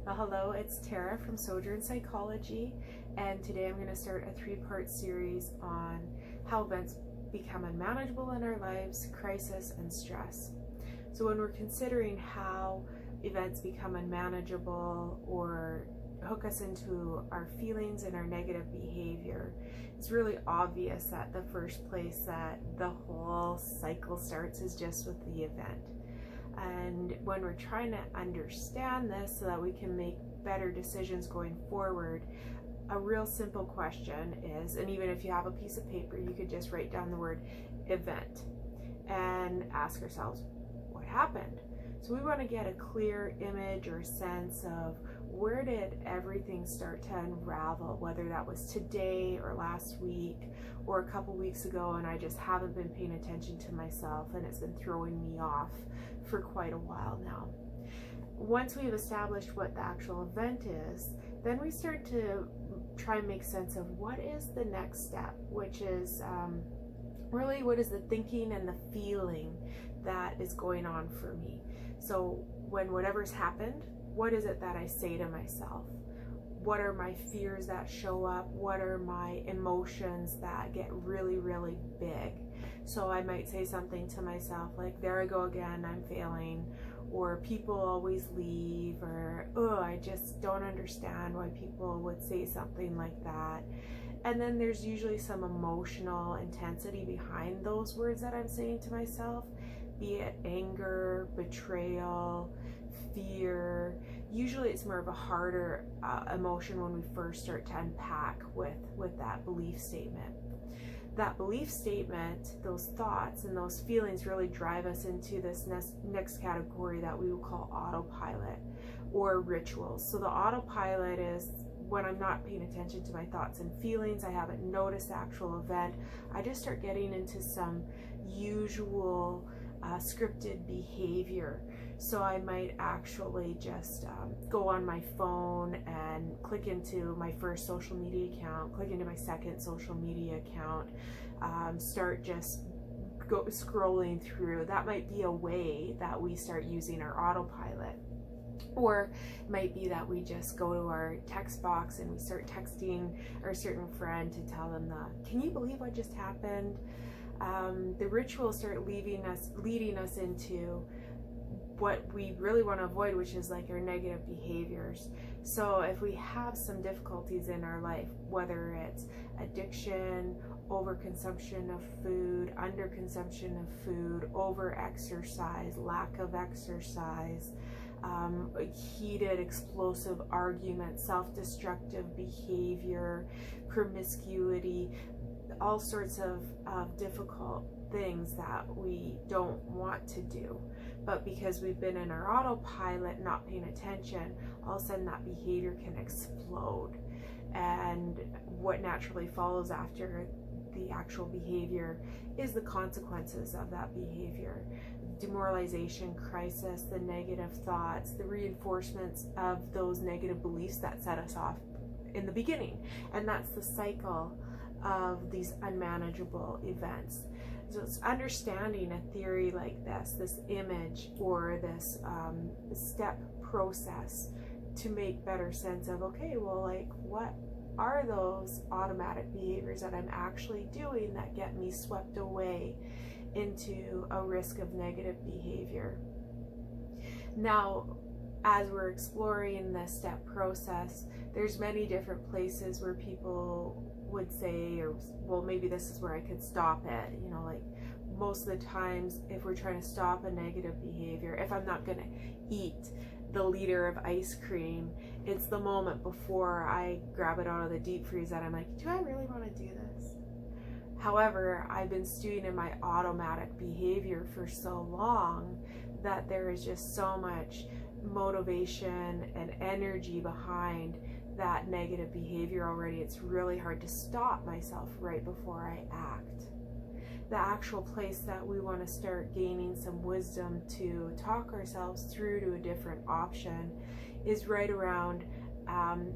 Well, hello, it's Tara from Sojourn Psychology, and today I'm going to start a three-part series on how events become unmanageable in our lives, crisis, and stress. So when we're considering how events become unmanageable or hook us into our feelings and our negative behavior, it's really obvious that the first place that the whole cycle starts is just with the event. And when we're trying to understand this so that we can make better decisions going forward, a real simple question is, and even if you have a piece of paper, you could just write down the word event and ask ourselves, what happened? So we want to get a clear image or sense of where did everything start to unravel, whether that was today or last week or a couple weeks ago, and I just haven't been paying attention to myself and it's been throwing me off for quite a while now. Once we've established what the actual event is, then we start to try and make sense of what is the next step, which is really what is the thinking and the feeling that is going on for me. So when whatever's happened, what is it that I say to myself? What are my fears that show up? What are my emotions that get really, really big? So I might say something to myself like, there I go again, I'm failing, or people always leave, or, oh, I just don't understand why people would say something like that. And then there's usually some emotional intensity behind those words that I'm saying to myself, be it anger, betrayal, fear. Usually it's more of a harder emotion when we first start to unpack with that belief statement. That belief statement, those thoughts and those feelings really drive us into this next category that we will call autopilot or rituals. So the autopilot is when I'm not paying attention to my thoughts and feelings, I haven't noticed the actual event, I just start getting into some usual scripted behavior. So I might actually just go on my phone and click into my first social media account, click into my second social media account, start just scrolling through. That might be a way that we start using our autopilot. Or it might be that we just go to our text box and we start texting our certain friend to tell them can you believe what just happened? The rituals start leading us into what we really want to avoid, which is like our negative behaviors. So if we have some difficulties in our life, whether it's addiction, overconsumption of food, underconsumption of food, over-exercise, lack of exercise, heated, explosive arguments, self-destructive behavior, promiscuity, all sorts of difficult things that we don't want to do. But because we've been in our autopilot, not paying attention, all of a sudden that behavior can explode. And what naturally follows after the actual behavior is the consequences of that behavior. Demoralization, crisis, the negative thoughts, the reinforcements of those negative beliefs that set us off in the beginning. And that's the cycle of these unmanageable events. So it's understanding a theory like this image or this step process to make better sense of, okay, well, like, what are those automatic behaviors that I'm actually doing that get me swept away into a risk of negative behavior? Now, as we're exploring this step process, there's many different places where people would say, or well, maybe this is where I could stop it. You know, like most of the times if we're trying to stop a negative behavior, if I'm not going to eat the liter of ice cream, it's the moment before I grab it out of the deep freeze that I'm like, do I really want to do this? However, I've been stewing in my automatic behavior for so long that there is just so much motivation and energy behind that negative behavior already. It's really hard to stop myself right before I act. The actual place that we want to start gaining some wisdom to talk ourselves through to a different option is right around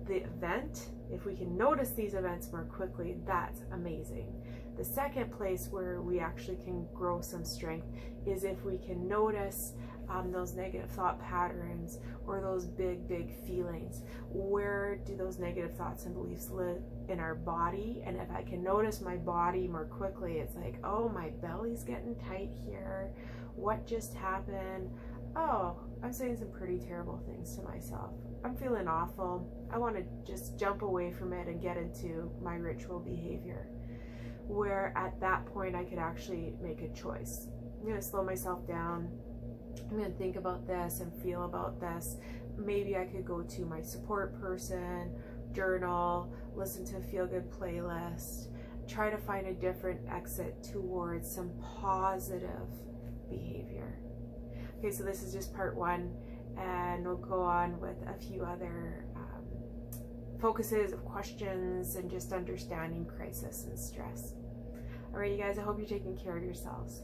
the event. If we can notice these events more quickly, that's amazing. The second place where we actually can grow some strength is if we can notice those negative thought patterns or those big feelings. Where do those negative thoughts and beliefs live in our body? And if I can notice my body more quickly, it's like, oh, my belly's getting tight here. What just happened? Oh, I'm saying some pretty terrible things to myself. I'm feeling awful. I want to just jump away from it and get into my ritual behavior. Where at that point I could actually make a choice. I'm going to slow myself down. I'm going to think about this and feel about this. Maybe I could go to my support person, journal, listen to a feel-good playlist, try to find a different exit towards some positive behavior. Okay, so this is just part 1, and we'll go on with a few other focuses of questions and just understanding crisis and stress. All right, you guys, I hope you're taking care of yourselves.